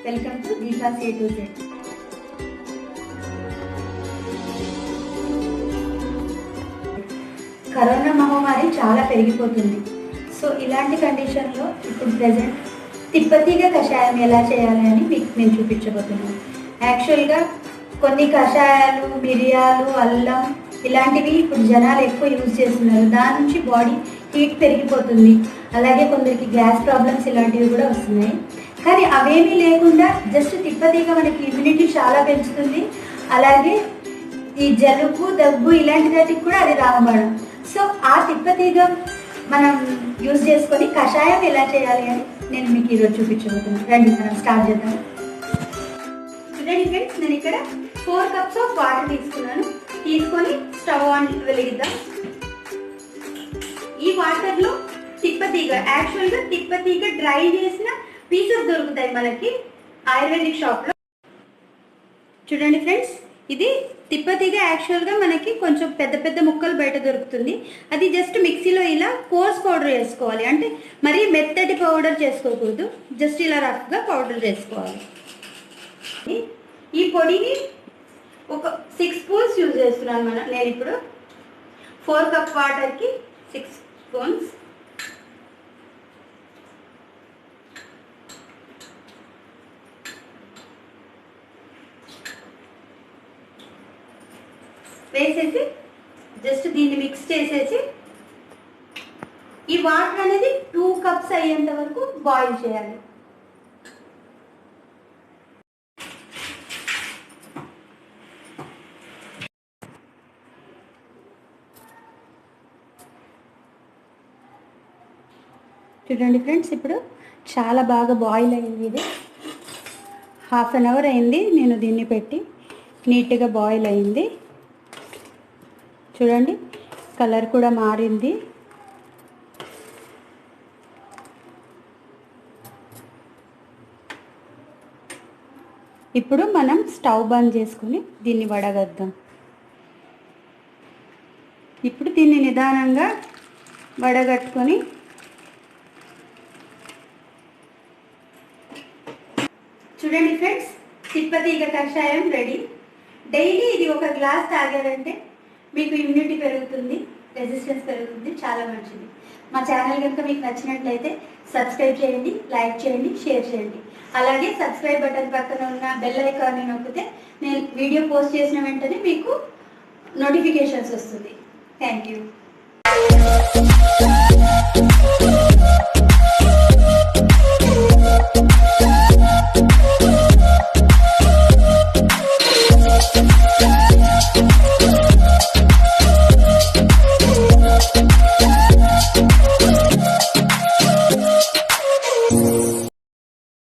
Welcome to Deepa's A to Z. Corona మహమ్మారి చాలా పెరిగిపోతుంది. సో ఇలాంటి కండిషన్లో ఇప్పుడు ప్రెజెంట్ తిప్పతీగ కషాయం ఎలా చేయాలి అని మీకు నేను చూపించబోతున్నాను. యాక్చువల్గా కొన్ని కషాయాలు, మిరియాలు, అల్లం ఇలాంటివి ఇప్పుడు జనాలు ఎక్కువ యూజ్ చేస్తున్నారు. దాని నుంచి బాడీ హీట్ పెరిగిపోతుంది. అలాగే కొందరికి గ్యాస్ ప్రాబ్లమ్స్ ఇలాంటివి కూడా వస్తున్నాయి. కానీ అవేమీ లేకుండా జస్ట్ తిప్పతీగ మనకి ఇమ్యూనిటీ చాలా పెంచుతుంది. అలాగే ఈ జలుబు, దగ్గు ఇలాంటి వాటికి కూడా అది రామబాణం. సో ఆ తిప్పతీగ మనం యూజ్ చేసుకొని కషాయం ఎలా చేయాలి అని నేను మీకు ఈరోజు చూపించబోతున్నాను. రండి మనం స్టార్ట్ చేద్దాం. చూడండి ఫ్రెండ్స్, నేను ఇక్కడ 4 కప్స్ ఆఫ్ వాటర్ తీసుకొని స్టవ్ ఆన్ వెలిగిద్దాం. ఈ వాటర్లో తిప్పతీగ, యాక్చువల్గా తిప్పతీగ డ్రై చేసిన పీసెస్ దొరుకుతాయి మనకి ఆయుర్వేదిక్ షాప్లో. చూడండి ఫ్రెండ్స్, ఇది తిప్పతీగ యాక్చువల్గా మనకి కొంచెం పెద్ద పెద్ద ముక్కలు బయట దొరుకుతుంది. అది జస్ట్ మిక్సీలో ఇలా కోర్స్ పౌడర్ చేసుకోవాలి. అంటే మరీ మెత్తటి పౌడర్ చేసుకోకూడదు, జస్ట్ ఇలా రఫ్గా పౌడర్ చేసుకోవాలి. ఈ పొడిని ఒక 6 స్పూన్స్ యూజ్ చేస్తున్నాను. నేను ఇప్పుడు 4 కప్ వాటర్కి 6 స్పూన్స్. వేసేసి జస్ట్ దీన్ని మిక్స్ చేసేసి ఈ వాటర్ అనేది 2 కప్స్ అయ్యేంత వరకు బాయిల్ చేయాలి. చూడండి ఫ్రెండ్స్, ఇప్పుడు చాలా బాగా బాయిల్ అయింది. ఇది 1/2 అన్ అవర్ అయింది నేను దీన్ని పెట్టి. నీట్గా బాయిల్ అయింది. చూడండి, కలర్ కూడా మారింది. ఇప్పుడు మనం స్టవ్ బంద్ చేసుకుని దీన్ని వడగద్దాం. ఇప్పుడు దీన్ని నిదానంగా వడగట్టుకొని చూడండి ఫ్రెండ్స్, తిప్పతీగ కషాయం రెడీ. డైలీ ఇది 1 గ్లాస్ తాగారంటే మీకు ఇమ్యూనిటీ పెరుగుతుంది, రెసిస్టెన్స్ పెరుగుతుంది, చాలా మంచిది. మా ఛానల్ కనుక మీకు నచ్చినట్లయితే సబ్స్క్రైబ్ చేయండి, లైక్ చేయండి, షేర్ చేయండి. అలాగే సబ్స్క్రైబ్ బటన్ పక్కన ఉన్న బెల్ ఐకాన్ని నొక్కితే నేను వీడియో పోస్ట్ చేసిన వెంటనే మీకు నోటిఫికేషన్స్ వస్తుంది. Thank you.